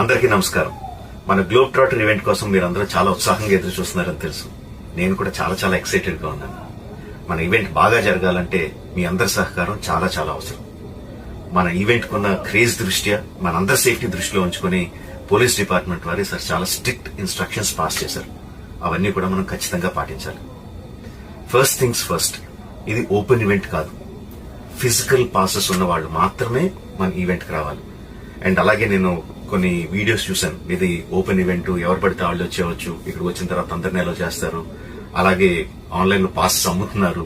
అందరికీ నమస్కారం. మన గ్లోబ్ ట్రాటర్ ఈవెంట్ కోసం మీరందరూ చాలా ఉత్సాహంగా ఎదురు చూస్తున్నారని తెలుసు. నేను కూడా చాలా ఎక్సైటెడ్ గా ఉన్నాను. మన ఈవెంట్ బాగా జరగాలంటే మీ అందరి సహకారం చాలా అవసరం. మన ఈవెంట్ కున్న క్రేజ్ దృష్ట్యా మనందరి సేఫ్టీ దృష్టిలో ఉంచుకుని పోలీస్ డిపార్ట్మెంట్ వారు సార్ చాలా స్ట్రిక్ట్ ఇన్స్ట్రక్షన్స్ పాస్ చేశారు. అవన్నీ కూడా మనం ఖచ్చితంగా పాటించాలి. ఫస్ట్ థింగ్స్ ఫస్ట్, ఇది ఓపెన్ ఈవెంట్ కాదు. ఫిజికల్ పాసెస్ ఉన్న వాళ్ళు మాత్రమే మన ఈవెంట్ కి రావాలి. అండ్ అలాగే నేను కొన్ని వీడియోస్ చూశాను. ఇది ఓపెన్ ఈవెంట్, ఎవరు పడితే వాళ్ళు వచ్చేవచ్చు, ఇక్కడికి వచ్చిన తర్వాత అందరినీ ఎలా చేస్తారు, అలాగే ఆన్లైన్ లో పాసెస్ అమ్ముతున్నారు.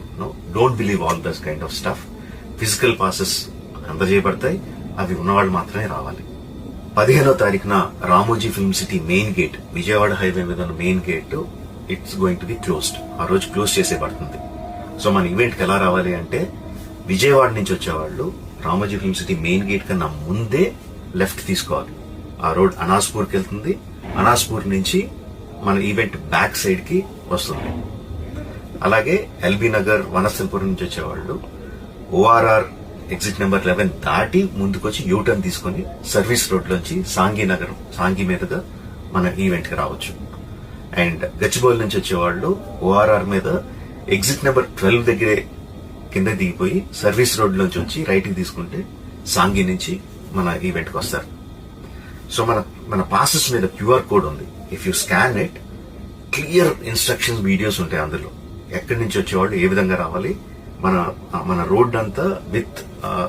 Don't believe all this kind of stuff. Physical passes అందజేయబడతాయి, అవి ఉన్నవాళ్ళు మాత్రమే రావాలి. 15వ తారీఖున Ramoji film city main gate, Vijayawada highway మీద ఉన్న main gate it's going to be closed. ఆ రోజు క్లోజ్ చేసేబడుతుంది. సో మన ఈవెంట్ కి ఎలా రావాలి అంటే, విజయవాడ నుంచి వచ్చేవాళ్ళు Ramoji film city main gate కన్నా ముందే లెఫ్ట్ తీసుకోవాలి. ఆ రోడ్ అనాస్పూర్ కి వెళ్తుంది. అనాస్పూర్ నుంచి మన ఈవెంట్ బ్యాక్ సైడ్ కి వస్తుంది. అలాగే ఎల్బీ నగర్, వనస్థలపురం నుంచి వచ్చేవాళ్ళు ఓఆర్ఆర్ ఎగ్జిట్ నెంబర్ 11 దాటి ముందుకొచ్చి యూటర్న్ తీసుకుని సర్వీస్ రోడ్ లోంచి సాంఘీ మీదుగా మన ఈవెంట్ కి రావచ్చు. అండ్ గచ్చిబౌలి నుంచి వచ్చేవాళ్ళు ఓఆర్ఆర్ మీద ఎగ్జిట్ నెంబర్ 12 దగ్గరే కింద దిగిపోయి సర్వీస్ రోడ్ లోంచి వచ్చి రైట్ కి తీసుకుంటే సాంఘీ నుంచి మన ఈవెంట్ కి వస్తారు. సో మన పాసెస్ మీద క్యూఆర్ కోడ్ ఉంది. If you scan it, clear instructions videos ఉంటాయి అందులో. ఎక్కడి నుంచి వచ్చేవాళ్ళు ఏ విధంగా రావాలి, మన రోడ్ అంతా విత్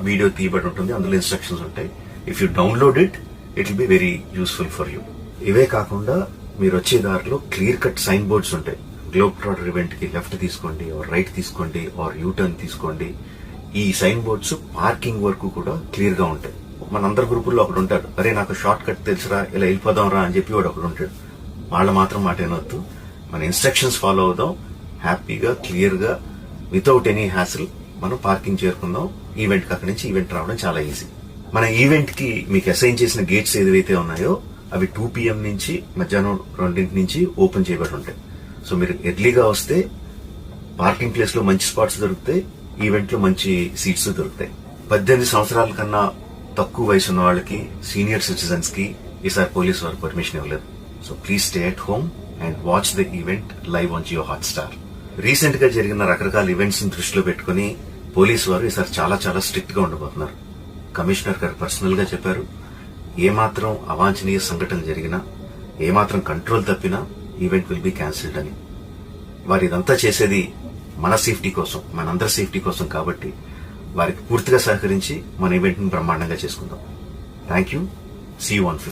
వీడియో తీయబడి ఉంటుంది. అందులో ఇన్స్ట్రక్షన్స్ ఉంటాయి. If you download it will be very useful for you. ఇవే కాకుండా మీరు వచ్చే దారిలో క్లియర్ కట్ సైన్ బోర్డ్స్ ఉంటాయి. గ్లోబ్ ట్రాటర్ ఈవెంట్ కి లెఫ్ట్ తీసుకోండి, ఆర్ రైట్ తీసుకోండి, ఆర్ యూటర్న్ తీసుకోండి. ఈ సైన్ బోర్డ్స్ పార్కింగ్ వరకు కూడా క్లియర్ గా ఉంటాయి. మనందరి గ్రూపుల్లో ఒకడు ఉంటాడు, అరే నాకు షార్ట్ కట్ తెలుసురా, ఇలా వెళ్ళిపోదాం రా అని చెప్పి వాడు ఒకడు ఉంటాడు. వాళ్ళ మాత్రం మాట ఏనొద్దు. మన ఇన్స్ట్రక్షన్స్ ఫాలో అవుదాం. హ్యాపీగా క్లియర్ గా వితౌట్ ఎనీ హ్యాసిల్ మనం పార్కింగ్ చేరుకుందాం. ఈవెంట్ కి అక్కడి నుంచి ఈవెంట్ రావడం చాలా ఈజీ. మన ఈవెంట్ కి మీకు అసైన్ చేసిన గేట్స్ ఏదైతే ఉన్నాయో అవి 2 PM నుంచి మధ్యాహ్నం 2 నుంచి ఓపెన్ చేయబడి ఉంటాయి. సో మీరు ఎర్లీగా వస్తే పార్కింగ్ ప్లేస్ లో మంచి స్పాట్స్ దొరుకుతాయి, ఈవెంట్ లో మంచి సీట్స్ దొరుకుతాయి. 18 సంవత్సరాల కన్నా తక్కువ వయసు ఉన్న వాళ్ళకి, సీనియర్ సిటిజన్స్ కి ఈసారి పోలీసు వారు పర్మిషన్ ఇవ్వలేదు. So please stay at home and watch the event live on Jio Hotstar. Recent గా జరిగిన రకరకాల ఈవెంట్స్ ని దృష్టిలో పెట్టుకుని పోలీసు వారు ఈసారి చాలా స్ట్రిక్ట్ గా ఉండబోతున్నారు. కమిషనర్ గారు పర్సనల్ గా చెప్పారు, ఏమాత్రం అవాంఛనీయ సంఘటనలు జరిగినా, ఏమాత్రం కంట్రోల్ తప్పినా ఈవెంట్ విల్ బి క్యాన్సిల్డ్ అని. వారు ఇదంతా చేసేది మన సేఫ్టీ కోసం, మనందరి సేఫ్టీ కోసం. కాబట్టి వారికి పూర్తిగా సహకరించి మన ఈవెంట్ ని బ్రహ్మాండంగా చేసుకుందాం. Thank you. See you on 15.